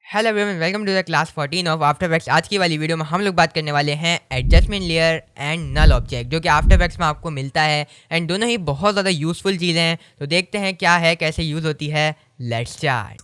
Hello everyone, welcome to the class 14 of after effects. आज की वाली वीडियो में हम लोग बात करने वाले हैं adjustment layer and null object, जो कि आफ्टर इफेक्ट्स में आपको मिलता है। एंड दोनों ही बहुत ज़्यादा यूज़फुल चीज़ें हैं, तो देखते हैं क्या है, कैसे यूज़ होती है। Let's start.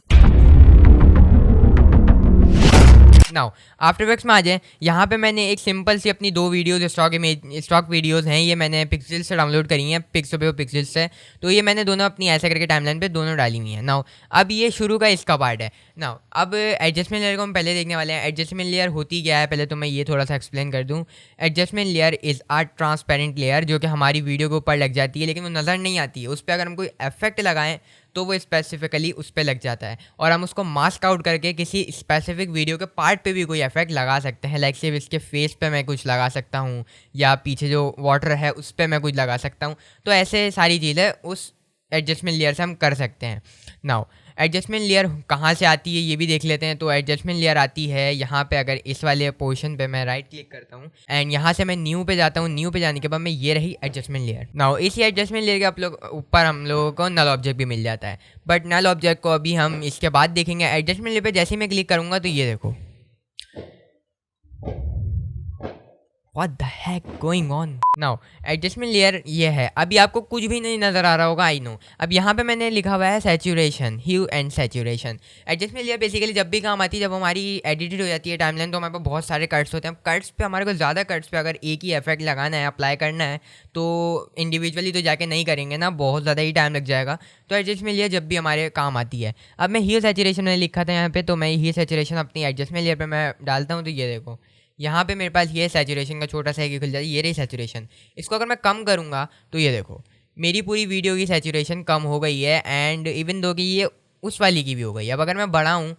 Now after effects में आ जाएं। यहाँ पे मैंने एक सिंपल सी अपनी दो वीडियोज़ स्टॉक वीडियोज़ हैं, ये मैंने पिक्सेल से डाउनलोड करी हैं, पिक्सेल से। तो ये मैंने दोनों अपनी ऐसे करके टाइमलाइन पे दोनों डाली हुई हैं। नाउ अब ये शुरू का इसका पार्ट है। नाउ अब एडजस्टमेंट लेयर को हम पहले देखने वाले हैं। एडजस्टमेंट लेयर होती क्या है, पहले तो मैं ये थोड़ा सा एक्सप्लेन कर दूँ। Adjustment layer is a transparent layer, जो कि हमारी वीडियो के ऊपर लग जाती है, लेकिन वो नज़र नहीं आती है। उस पर अगर हम कोई इफेक्ट लगाएं तो वो स्पेसिफिकली उस पर लग जाता है, और हम उसको मास्क आउट करके किसी स्पेसिफिक वीडियो के पार्ट पे भी कोई इफेक्ट लगा सकते हैं। लाइक सिर्फ इसके फेस पे मैं कुछ लगा सकता हूँ, या पीछे जो वाटर है उस पर मैं कुछ लगा सकता हूँ। तो ऐसे सारी चीज़ें उस एडजस्टमेंट लेयर से हम कर सकते हैं। नाउ एडजस्टमेंट लेयर कहाँ से आती है ये भी देख लेते हैं। तो एडजस्टमेंट लेयर आती है यहाँ पे, अगर इस वाले पोर्शन पे मैं राइट क्लिक करता हूँ एंड यहाँ से मैं न्यू पे जाता हूँ। न्यू पे जाने के बाद मैं ये रही एडजस्टमेंट लेयर। नाउ इसी एडजस्टमेंट लेयर के आप लोग ऊपर हम लोगों को नल ऑब्जेक्ट भी मिल जाता है, बट नल ऑब्जेक्ट को अभी हम इसके बाद देखेंगे। एडजस्टमेंट लेयर पे जैसे ही मैं क्लिक करूँगा तो ये देखो, What the heck going on? Now adjustment layer ये है। अभी आपको कुछ भी नहीं नज़र आ रहा होगा, आई नो। अब यहाँ पे मैंने लिखा हुआ है saturation, hue and saturation. Adjustment layer basically जब भी काम आती है, जब हमारी एडिटेड हो जाती है टाइमलाइन, तो हमारे पास बहुत सारे कट्स होते हैं। कट्स पे हमारे को ज़्यादा कट्स पे अगर एक ही इफेक्ट लगाना है, अप्लाई करना है, तो इंडिविजुअली तो जाके नहीं करेंगे ना, बहुत ज़्यादा ही टाइम लग जाएगा। तो एडजस्टमेंट लेयर जब भी हमारे काम आती है। अब मैं ह्यू सैचुरेशन में लिखा था यहाँ पे, तो मैं ह्यू सैचुरेशन अपनी एडजस्टमेंट लेयर पर मैं डालता हूँ। तो ये देखो, यहाँ पे मेरे पास ये सैचुरेशन का छोटा सा एक खुल जाता है, ये रही सैचुरेशन। इसको अगर मैं कम करूँगा तो ये देखो, मेरी पूरी वीडियो की सैचुरेशन कम हो गई है, एंड इवन दो कि ये उस वाली की भी हो गई है। अब अगर मैं बढ़ाऊँ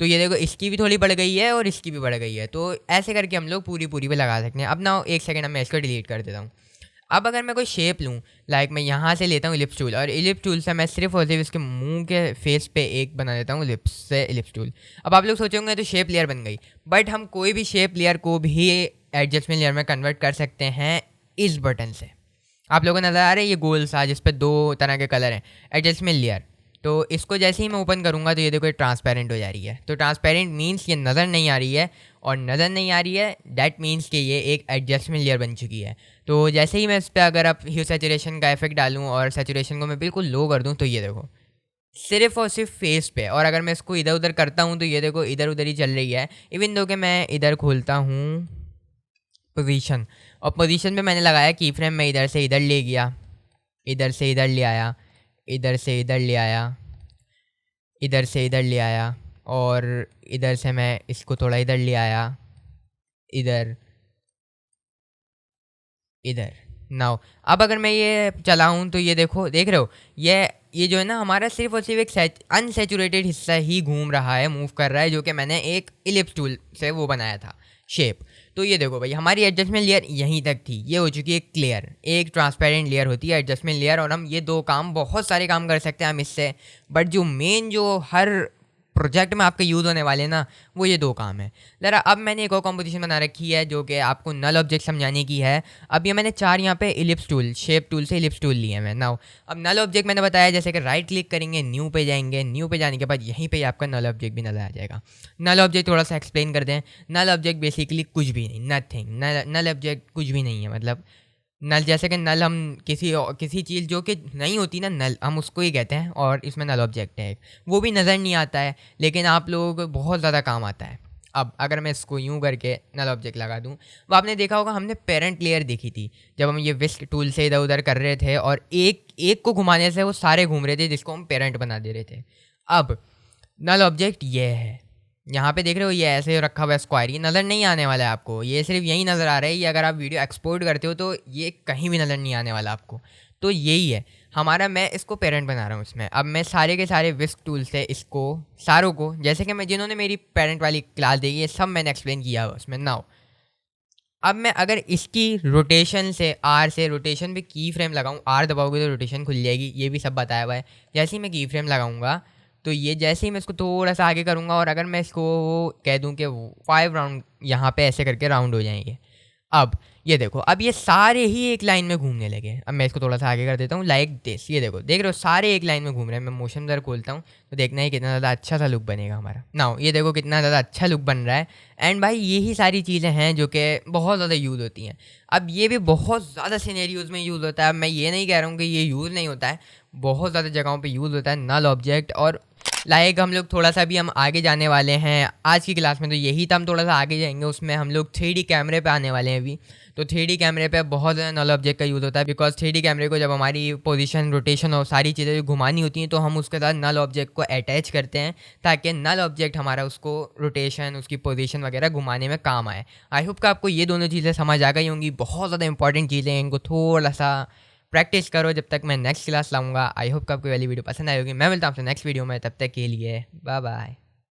तो ये देखो, इसकी भी थोड़ी बढ़ गई है और इसकी भी बढ़ गई है। तो ऐसे करके हम लोग पूरी पूरी पे लगा सकते हैं। अब ना एक सेकेंड, मैं इसको डिलीट कर देता हूँ। अब अगर मैं कोई शेप लूँ, लाइक मैं यहाँ से लेता हूँ इलिप्स टूल, और इलिप्स टूल से मैं सिर्फ और सिर्फ इसके मुंह के फेस पे एक बना देता हूँ लिप्स से इलिप्स टूल। अब आप लोग सोचोगे तो शेप लेयर बन गई, बट हम कोई भी शेप लेयर को भी एडजस्टमेंट लेयर में कन्वर्ट कर सकते हैं इस बटन से। आप लोगों को नज़र आ रहा है ये गोल सा, जिस पे दो तरह के कलर हैं, एडजस्टमेंट लेयर। तो इसको जैसे ही मैं ओपन करूँगा तो ये देखो ट्रांसपेरेंट हो जा रही है। तो ट्रांसपेरेंट मीन्स ये नज़र नहीं आ रही है, और नज़र नहीं आ रही है दैट मीन्स कि ये एक एडजस्टमेंट लेयर बन चुकी है। तो जैसे ही मैं इस पर अगर अब ह्यू सैचुरेशन का इफेक्ट डालूँ और सैचुरेशन को मैं बिल्कुल लो कर दूँ, तो ये देखो सिर्फ और सिर्फ फेस पे। और अगर मैं इसको इधर उधर करता हूँ तो ये देखो इधर उधर ही चल रही है। इवन दो कि मैं इधर खोलता हूँ पोजीशन, और पोजीशन पे मैंने लगाया की फ्रेम, मैं इधर से इधर ले गया, इधर से इधर ले आया, इधर से इधर ले आया, इधर से इधर ले आया, और इधर से मैं इसको थोड़ा इधर ले आया, इधर इधर। नाउ अब अगर मैं ये चलाऊं तो ये देखो, देख रहे हो ये जो है ना, हमारा सिर्फ और सिर्फ एक अनसेचुरेटेड हिस्सा ही घूम रहा है, मूव कर रहा है, जो कि मैंने एक इलिप्स टूल से वो बनाया था शेप। तो ये देखो भाई, हमारी एडजस्टमेंट लेयर यहीं तक थी, ये हो चुकी है क्लियर। एक ट्रांसपेरेंट लेयर होती है एडजस्टमेंट लेयर, और हम ये दो काम, बहुत सारे काम कर सकते हैं हम इससे, बट जो मेन जो हर प्रोजेक्ट में आपके यूज़ होने वाले ना, वो ये दो काम है। ज़रा अब मैंने एक और कॉम्पोजिशन बना रखी है, जो कि आपको नल ऑब्जेक्ट समझाने की है। अब ये मैंने चार यहाँ पे इलिप्स टूल, शेप टूल से इलिप्स टूल लिए मैं। नाउ अब नल ऑब्जेक्ट मैंने बताया, जैसे कि राइट क्लिक करेंगे, न्यू पे जाएंगे, न्यू पे जाने के बाद यहीं पे आपका नल ऑब्जेक्ट भी नज़र आ जाएगा। नल ऑब्जेक्ट थोड़ा सा एक्सप्लेन कर दें। नल ऑब्जेक्ट बेसिकली कुछ भी नहीं, नथिंग। नल ऑब्जेक्ट कुछ भी नहीं है, मतलब नल, जैसे कि नल हम किसी चीज़ जो कि नहीं होती ना, नल हम उसको ही कहते हैं, और इसमें नल ऑब्जेक्ट है, वो भी नज़र नहीं आता है, लेकिन आप लोग बहुत ज़्यादा काम आता है। अब अगर मैं इसको यूं करके नल ऑब्जेक्ट लगा दूं, वो आपने देखा होगा, हमने पेरेंट लेयर देखी थी जब हम ये विस्क टूल से इधर उधर कर रहे थे, और एक एक को घुमाने से वो सारे घूम रहे थे, जिसको हम पेरेंट बना दे रहे थे। अब नल ऑब्जेक्ट ये है, यहाँ पे देख रहे हो, ये ऐसे रखा हुआ है स्क्वायर, ये नज़र नहीं आने वाला है आपको, ये सिर्फ यही नज़र आ रहा है। ये अगर आप वीडियो एक्सपोर्ट करते हो तो ये कहीं भी नज़र नहीं आने वाला आपको। तो यही है हमारा, मैं इसको पेरेंट बना रहा हूँ इसमें। अब मैं सारे के सारे विस्क टूल से इसको सारों को, जैसे कि मैं जिन्होंने मेरी पेरेंट वाली क्लास देखी, ये सब मैंने एक्सप्लेन किया हुआ उसमें। नाउ अब मैं अगर इसकी रोटेशन से, आर से रोटेशन पे की फ्रेम लगाऊँ, आर दबाओगे तो रोटेशन खुल जाएगी, ये भी सब बताया हुआ है। जैसे ही मैं की फ्रेम लगाऊंगा तो ये, जैसे ही मैं इसको थोड़ा सा आगे करूँगा, और अगर मैं इसको कह दूँ कि 5 राउंड यहाँ पे ऐसे करके राउंड हो जाएंगे। अब ये देखो, अब ये सारे ही एक लाइन में घूमने लगे। अब मैं इसको थोड़ा सा आगे कर देता हूँ, लाइक दिस। ये देखो, देख रहे हो सारे एक लाइन में घूम रहे हैं। मैं मोशन ब्लर खोलता हूँ तो देखना ही कितना ज़्यादा अच्छा सा लुक बनेगा हमारा। नाउ ये देखो कितना ज़्यादा अच्छा लुक बन रहा है। एंड भाई यही सारी चीज़ें हैं जो कि बहुत ज़्यादा यूज़ होती हैं। अब ये भी बहुत ज़्यादा सिनेरियोज़ में यूज़ होता है। अब मैं ये नहीं कह रहा हूँ कि ये यूज़ नहीं होता है, बहुत ज़्यादा जगहों पे यूज़ होता है नल ऑब्जेक्ट। और लाइक हम लोग थोड़ा सा भी हम आगे जाने वाले हैं आज की क्लास में, तो यही था। हम थोड़ा सा आगे जाएंगे, उसमें हम लोग 3D कैमरे पे आने वाले हैं अभी। तो 3D कैमरे पे बहुत ज़्यादा नल ऑब्जेक्ट का यूज़ होता है, बिकॉज 3D कैमरे को जब हमारी पोजीशन, रोटेशन और सारी चीज़ें जो घुमानी होती हैं तो हम उसके साथ नल ऑब्जेक्ट को अटैच करते हैं, ताकि नल ऑब्जेक्ट हमारा उसको रोटेशन, उसकी पोजीशन वगैरह घुमाने में काम आए। आई होप कि आपको ये दोनों चीज़ें समझ आ गई होंगी। बहुत ज़्यादा इंपॉर्टेंट चीज़ें हैं, इनको थोड़ा सा प्रैक्टिस करो जब तक मैं नेक्स्ट क्लास लाऊंगा। आई होप कि आपको वाली वीडियो पसंद आई होगी। मैं मिलता हूँ आपसे नेक्स्ट वीडियो में, तब तक के लिए बाय बाय।